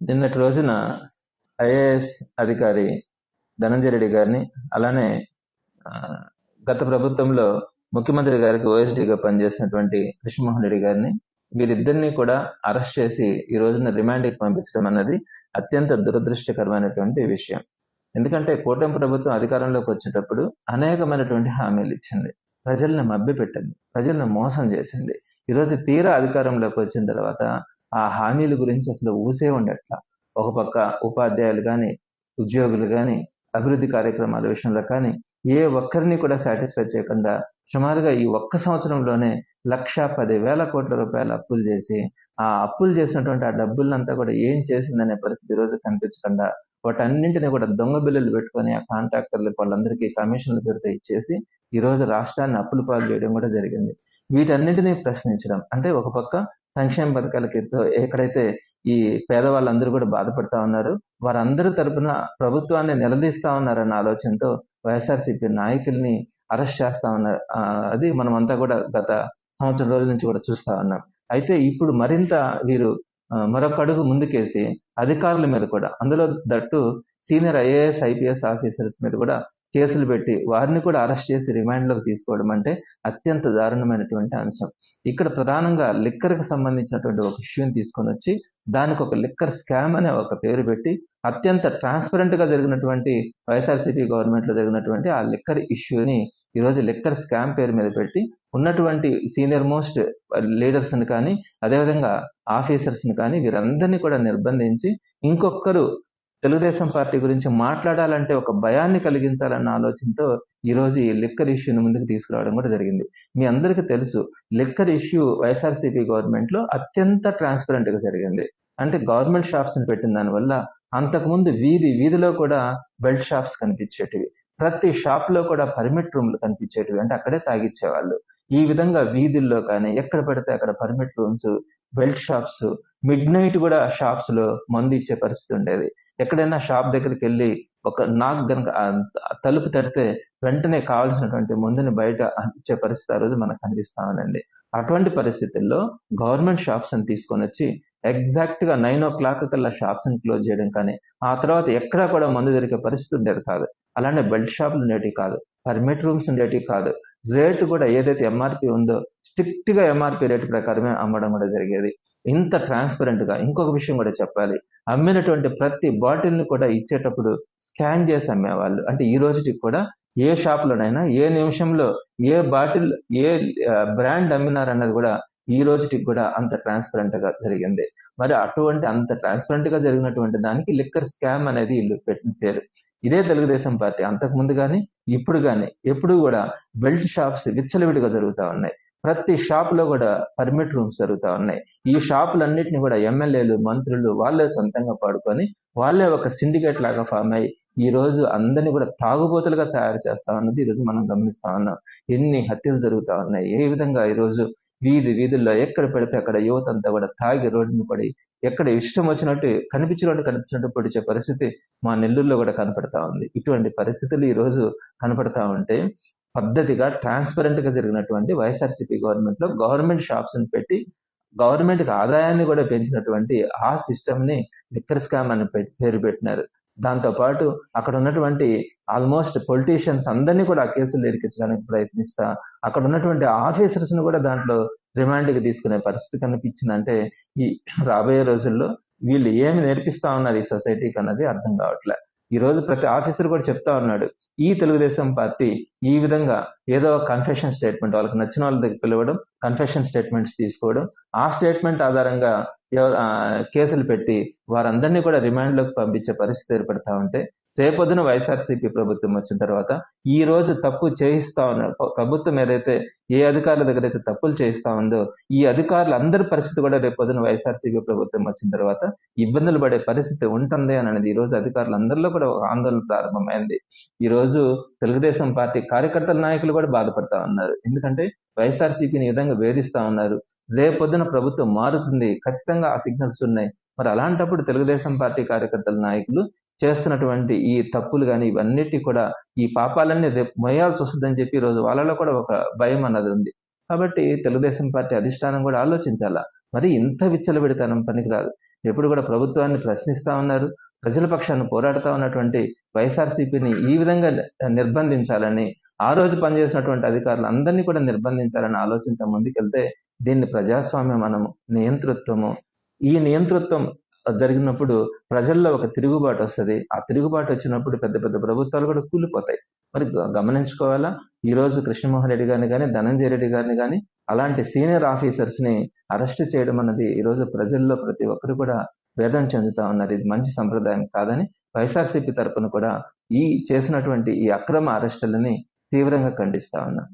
నిన్నటి రోజున ఐఏఎస్ అధికారి ధనంజయ రెడ్డి గారిని, అలానే ఆ, గత ప్రభుత్వంలో ముఖ్యమంత్రి గారికి ఓఎస్డీగా పనిచేసినటువంటి కృష్ణమోహన్ రెడ్డి గారిని, వీరిద్దరిని కూడా అరెస్ట్ చేసి ఈ రోజున రిమాండ్కి పంపించడం అన్నది అత్యంత దురదృష్టకరమైనటువంటి విషయం. ఎందుకంటే కూటమి ప్రభుత్వం అధికారంలోకి వచ్చేటప్పుడు అనేకమైనటువంటి హామీలు ఇచ్చింది, ప్రజల్ని మభ్యపెట్టింది, ప్రజల్ని మోసం చేసింది. ఈరోజు తీరా అధికారంలోకి వచ్చిన తర్వాత ఆ హామీల గురించి అసలు ఊసే ఉండట్లా. ఒక పక్క ఉపాధ్యాయులు కానీ, ఉద్యోగులు కానీ, అభివృద్ధి కార్యక్రమాల విషయంలో కానీ ఏ ఒక్కరిని కూడా సాటిస్ఫై చేయకుండా సుమారుగా ఈ ఒక్క సంవత్సరంలోనే 1,10,000 రూపాయల అప్పులు చేసి, ఆ అప్పులు చేసినటువంటి ఆ డబ్బులంతా కూడా ఏం చేసిందనే పరిస్థితి ఈ రోజు కనిపించకుండా వాటన్నింటినీ కూడా దొంగ బిల్లులు పెట్టుకొని ఆ కాంట్రాక్టర్లు వాళ్ళందరికీ కమిషన్ల పేరుతో ఇచ్చేసి ఈ రోజు రాష్ట్రాన్ని అప్పుల పాలు చేయడం కూడా జరిగింది. వీటన్నిటినీ ప్రశ్నించడం అంటే ఒక పక్క సంక్షేమ పథకాలకి ఎక్కడైతే ఈ పేదవాళ్ళందరూ కూడా బాధపడతా ఉన్నారు, వారందరి తరపున ప్రభుత్వాన్ని నిలదీస్తా ఉన్నారన్న ఆలోచనతో వైఎస్ఆర్సీపీ నాయకుల్ని అరెస్ట్ చేస్తా ఉన్నారు. అది మనమంతా కూడా గత సంవత్సరం రోజుల నుంచి కూడా చూస్తా ఉన్నాం. అయితే ఇప్పుడు మరింత వీరు మరొక అడుగు ముందుకేసి అధికారుల మీద కూడా, అందులో that senior IAS IPS officers మీద కూడా కేసులు పెట్టి వారిని కూడా అరెస్ట్ చేసి రిమాండ్లోకి తీసుకోవడం అంటే అత్యంత దారుణమైనటువంటి అంశం. ఇక్కడ ప్రధానంగా లిక్కర్కి సంబంధించినటువంటి ఒక ఇష్యూని తీసుకొని వచ్చి దానికి ఒక లిక్కర్ స్కామ్ అనే ఒక పేరు పెట్టి అత్యంత ట్రాన్స్పరెంట్ గా జరిగినటువంటి వైఎస్ఆర్సీపీ గవర్నమెంట్ లో జరిగినటువంటి ఆ లిక్కర్ ఇష్యూని ఈరోజు లిక్కర్ స్కామ్ పేరు మీద పెట్టి ఉన్నటువంటి సీనియర్ మోస్ట్ లీడర్స్ ని కానీ, అదేవిధంగా ఆఫీసర్స్ ని కానీ వీరందరినీ కూడా నిర్బంధించి ఇంకొకరు తెలుగుదేశం పార్టీ గురించి మాట్లాడాలంటే ఒక భయాన్ని కలిగించాలన్న ఆలోచనతో ఈరోజు ఈ లిక్కర్ ఇష్యూని ముందుకు తీసుకురావడం కూడా జరిగింది. మీ అందరికీ తెలుసు, లిక్కర్ ఇష్యూ వైఎస్ఆర్సీపీ గవర్నమెంట్ లో అత్యంత ట్రాన్స్పరెంట్ గా జరిగింది. అంటే గవర్నమెంట్ షాప్స్ ని పెట్టిన దానివల్ల అంతకుముందు వీధిలో కూడా బెల్ట్ షాప్స్ కనిపించేటివి, ప్రతి షాప్ లో కూడా పర్మిట్ రూమ్లు కనిపించేటివి, అంటే అక్కడే తాగిచ్చేవాళ్ళు. ఈ విధంగా వీధుల్లో కానీ ఎక్కడ పడితే అక్కడ permit rooms, belt shops, mid night కూడా షాప్స్ లో మందు ఇచ్చే పరిస్థితి ఉండేది. ఎక్కడైనా షాప్ దగ్గరికి వెళ్ళి ఒక నాక్ గనక తలుపు తడితే వెంటనే కావాల్సినటువంటి మందుని బయట ఇచ్చే పరిస్థితి ఆ రోజు మనకు కనిపిస్తా ఉందండి. అటువంటి పరిస్థితుల్లో గవర్నమెంట్ షాప్స్ అని తీసుకొని వచ్చి ఎగ్జాక్ట్ గా 9 o'clock కల్లా షాప్స్ ని క్లోజ్ చేయడం కానీ, ఆ తర్వాత ఎక్కడా కూడా మందు దొరికే పరిస్థితి ఉండేది కాదు. అలానే బెల్ట్ షాపులు ఉండేటివి కాదు, పర్మిట్ రూమ్స్ ఉండేటివి కాదు. రేటు కూడా ఏదైతే ఎంఆర్పి ఉందో స్ట్రిక్ట్ గా ఎంఆర్పి రేటు ప్రకారమే అమ్మడం కూడా జరిగేది. ఇంత ట్రాన్స్పరెంట్ గా ఇంకొక విషయం కూడా చెప్పాలి, అమ్మినటువంటి ప్రతి బాటిల్ ని కూడా ఇచ్చేటప్పుడు స్కాన్ చేసి అమ్మేవాళ్ళు. అంటే ఈ రోజుకి కూడా ఏ షాప్ లోనైనా ఏ నిమిషంలో ఏ బాటిల్ ఏ బ్రాండ్ అమ్మినారన్నది కూడా ఈ రోజుకి కూడా అంత ట్రాన్స్పరెంట్ గా జరిగింది. మరి అటువంటి అంత ట్రాన్స్పరెంట్ గా జరిగినటువంటి దానికి లిక్కర్ స్కామ్ అనేది వీళ్ళు పెట్టిన పేరు. ఇదే తెలుగుదేశం పార్టీ అంతకు ముందు కానీ ఇప్పుడు కానీ ఎప్పుడు కూడా బెల్ట్ షాప్స్ విచ్చలవిడిగా జరుగుతూ ఉన్నాయి. ప్రతి షాప్ లో కూడా పర్మిట్ రూమ్స్ జరుగుతూ ఉన్నాయి. ఈ షాపులన్నింటినీ కూడా ఎమ్మెల్యేలు, మంత్రులు వాళ్ళే సొంతంగా పాడుకొని వాళ్ళే ఒక సిండికేట్ లాగా ఫామ్ అయ్యి ఈ రోజు అందరినీ కూడా తాగుబోతులుగా తయారు చేస్తా ఉన్నది ఈ రోజు మనం గమనిస్తా ఉన్నాం. ఎన్ని హత్యలు జరుగుతా ఉన్నాయి, ఏ విధంగా ఈ రోజు వీధుల్లో ఎక్కడ పెడితే అక్కడ యువత అంతా కూడా తాగి రోడ్డును పడి ఎక్కడ ఇష్టం వచ్చినట్టు కనిపించినట్టు పొడిచే పరిస్థితి మా నెల్లూరులో కూడా కనపడతా ఉంది. ఇటువంటి పరిస్థితులు ఈ రోజు కనపడతా ఉంటే పద్ధతిగా ట్రాన్స్పరెంట్ గా జరిగినటువంటి వైఎస్ఆర్సీపీ గవర్నమెంట్ లో గవర్నమెంట్ షాప్స్ ని పెట్టి గవర్నమెంట్ కి ఆదాయాన్ని కూడా పెంచినటువంటి ఆ సిస్టమ్ ని లిక్కర్ స్కామ్ అని పేరు పెట్టినారు. దాంతో పాటు అక్కడ ఉన్నటువంటి ఆల్మోస్ట్ పొలిటీషియన్స్ అందరినీ కూడా ఆ కేసులు ఇరికించడానికి ప్రయత్నిస్తా అక్కడ ఉన్నటువంటి ఆఫీసర్స్ ను కూడా దాంట్లో రిమాండ్ కి తీసుకునే పరిస్థితి కనిపించిందంటే ఈ రాబోయే రోజుల్లో వీళ్ళు ఏమి నేర్పిస్తా ఉన్నారు ఈ సొసైటీకి అన్నది అర్థం కావట్లే. ఈ రోజు ప్రతి ఆఫీసర్ కూడా చెప్తా ఉన్నాడు, ఈ తెలుగుదేశం పార్టీ ఈ విధంగా ఏదో కన్ఫెషన్ స్టేట్మెంట్ వాళ్ళకి నచ్చిన వాళ్ళ దగ్గర పిలవడం, కన్ఫెషన్ స్టేట్మెంట్స్ తీసుకోవడం, ఆ స్టేట్మెంట్ ఆధారంగా కేసులు పెట్టి వారందరినీ కూడా రిమాండ్ లోకి పంపించే పరిస్థితి ఏర్పడతా ఉంటే రేపొద్దున వైఎస్ఆర్సీపీ ప్రభుత్వం వచ్చిన తర్వాత ఈ రోజు తప్పు చేయిస్తా ఉన్న ప్రభుత్వం ఏదైతే ఏ అధికారుల దగ్గర అయితే తప్పులు చేయిస్తా ఉందో ఈ అధికారులు అందరి పరిస్థితి కూడా రేపొద్దున వైఎస్ఆర్సీపీ ప్రభుత్వం వచ్చిన తర్వాత ఇబ్బందులు పడే పరిస్థితి ఉంటుంది అని అనేది ఈ రోజు అధికారులు అందరిలో కూడా ఒక ఆందోళన ప్రారంభమైంది. ఈ రోజు తెలుగుదేశం పార్టీ కార్యకర్తల నాయకులు కూడా బాధపడతా ఉన్నారు. ఎందుకంటే వైఎస్ఆర్సీపీని ఈ విధంగా వేధిస్తా ఉన్నారు. రేపొద్దున ప్రభుత్వం మారుతుంది, ఖచ్చితంగా ఆ సిగ్నల్స్ ఉన్నాయి. మరి అలాంటప్పుడు తెలుగుదేశం పార్టీ కార్యకర్తల నాయకులు చేస్తున్నటువంటి ఈ తప్పులు కానీ ఇవన్నిటి కూడా ఈ పాపాలన్నీ రేపు మొయ్యాల్సి వస్తుందని చెప్పి ఈ రోజు వాళ్ళలో కూడా ఒక భయం అన్నది ఉంది. కాబట్టి తెలుగుదేశం పార్టీ అధిష్టానం కూడా ఆలోచించాలా, మరి ఇంత విచ్చలవిడితనం పనికిరాదు. ఎప్పుడు కూడా ప్రభుత్వాన్ని ప్రశ్నిస్తా ఉన్నారు. ప్రజల పక్షాన పోరాడుతా ఉన్నటువంటి వైఎస్ఆర్సీపీని ఈ విధంగా నిర్బంధించాలని, ఆ రోజు పనిచేసినటువంటి అధికారులు అందరినీ కూడా నిర్బంధించాలని ఆలోచనతో ముందుకెళ్తే దీన్ని ప్రజాస్వామ్యం మనము నియంతృత్వము. ఈ నియంతృత్వం జరిగినప్పుడు ప్రజల్లో ఒక తిరుగుబాటు వస్తుంది. ఆ తిరుగుబాటు వచ్చినప్పుడు పెద్ద పెద్ద ప్రభుత్వాలు కూడా కూలిపోతాయి. మరి గమనించుకోవాలా, ఈ రోజు కృష్ణమోహన్ రెడ్డి గారిని కానీ, ధనంజయ రెడ్డి గారిని కానీ, అలాంటి సీనియర్ ఆఫీసర్స్ ని అరెస్ట్ చేయడం అన్నది ఈ రోజు ప్రజల్లో ప్రతి ఒక్కరు కూడా వేదన చెందుతా ఉన్నారు. ఇది మంచి సంప్రదాయం కాదని వైఎస్ఆర్సీపీ తరపున కూడా ఈ చేసినటువంటి ఈ అక్రమ అరెస్టులని తీవ్రంగా ఖండిస్తా ఉన్నాం.